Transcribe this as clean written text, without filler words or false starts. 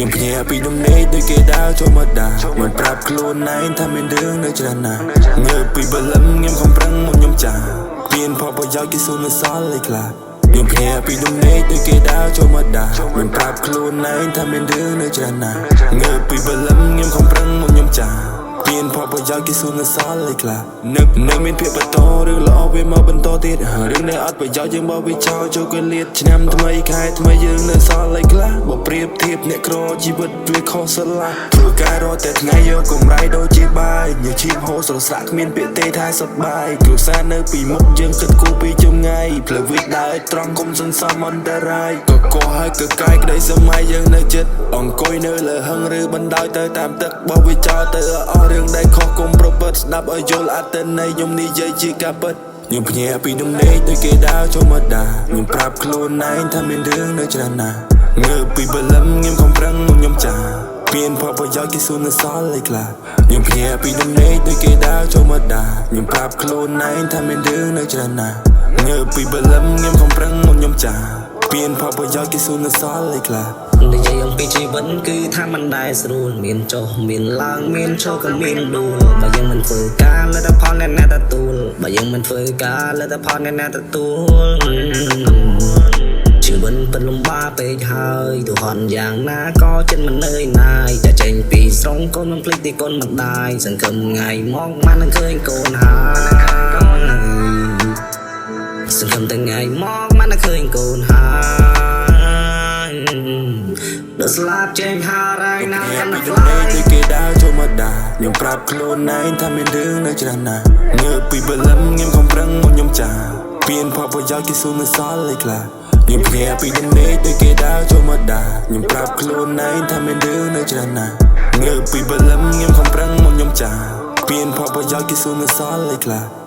ខ្ញុំភ្ញាក់ពីដំណេកដូចគេដើរចូលមកដាខ្ញុំប្រាប់ខ្លួនឯងថាមានរឿងនៅច្រើនណាស់ងើបពីបលឹមខ្ញុំខំប្រឹងមកខ្ញុំចាពៀនផលប្រយោជន៍គេសួរនៅសល់លេខខ្លះខ្ញុំភ្ញាក់ពីដំណេកដូចគេដើរចូលមកដាខ្ញុំប្រាប់ខ្លួនឯងថាមានរឿងនៅច្រើនណាស់ងើបពីបលឹមខ្ញុំខំប្រឹងមកខ្ញុំចាពៀនផលប្រយោជន៍គេសួរនៅសល់លេខខ្លះនឹកមានភាពបន្តរឿងល្អវាមកបន្តទៀតរឿងដែលអត់ប្រយោជន៍យើងបោះវាចោលចូលកលៀតឆ្នាំថ្មីខែថ្មីយើងនៅសល់លេខខ្លះបើប្រៀបធៀបអ្នកក្រជីវិតវាខុសស្រឡះធ្វើការរត់តែថ្ងៃយកកម្រៃដូចជាបាយញើឈាមហូរស្រស្រាក់គ្មានពាក្យទេថាសប្បាយគ្រួសារនៅពីមុខយើងគិតគូរពីចម្ងាយផ្លូវវិចដើរត្រង់គុំសន្សំអន្តរាយក៏កោះហើយកកាយក្តីសម័យយើងនៅចិត្តអង្គុយនៅលើហឹងឬបណ្ដោយទៅតាមទឹកបោះវាចោលទៅអស់រឿងដែលខុសគុំប្រព្រឹត្តស្ដាប់ឲ្យយល់អត្តន័យខ្ញុំនិយាយជាការពិតខ្ញុំភ្ញាក់ពីដំណេកដូចគេដើរចូលមកដាខ្ញុំប្រាប់ខ្លួនឯងថាមានរឿងនៅច្រើនណាស់ងើបពីបលឹមខ្ញុំខំប្រឹងមកខ្ញុំចាពៀនផលប្រយោជន៍គេសួរនៅសល់លេខខ្លះខ្ញុំភ្ញាក់ពីដំណេកដូចគេដើរចូលមកដាខ្ញុំប្រាប់ខ្លួនឯងថាមានរឿងនៅច្រើនណាស់ងើបពីបលឹមខ្ញុំខំប្រឹងមកខ្ញុំចាពៀនផលប្រយោជន៍គេសួរនៅសល់លេខខ្លះនិយាយអំពីជីវិតគឺថាมันដែរស្រួលមានចុះមានឡើងមានឈរក៏មានដួលបើយើងមិនធ្វើការលទ្ធផលអ្នកណាទទួលបើយើងមិនធ្វើការលទ្ធផលអ្នកណាទទួលជីវិតពិតលំបាកពេកហើយទោះហត់យ៉ាងណាក៏ចិត្តមិននឿយណាយតែចេញពីស្រងកូនមិនភ្លេចទីកូនមិនដាយសង្ឃឹមថ្ងៃមកបាននឹងឃើញកូនហើយសង្ឃឹមថ្ងៃមកបាននឹងឃើញកូនហើយដល់ស្លាប់ចេញហារ៉ៃណាកាន់តែខ្លាយដូចគេដើរចូលមកដាខ្ញុំប្រាប់ខ្លួនឯងថាមានរឿងនៅច្រើនណាស់ងើបពីបលឹមខ្ញុំខំប្រឹងមកខ្ញុំចាពៀនផលប្រយោជន៍គេសួរនៅសល់លេខខ្លះខ្ញុំភ្ញាក់ពីដំណេកដូចគេដើរចូលមកដាខ្ញុំប្រាប់ខ្លួនឯងថាមានរឿងនៅច្រើនណាស់ងើបពីបលឹមខ្ញុំខំប្រឹងមកខ្ញុំចាពៀនផលប្រយោជន៍គេសួរនៅសល់លេខខ្លះ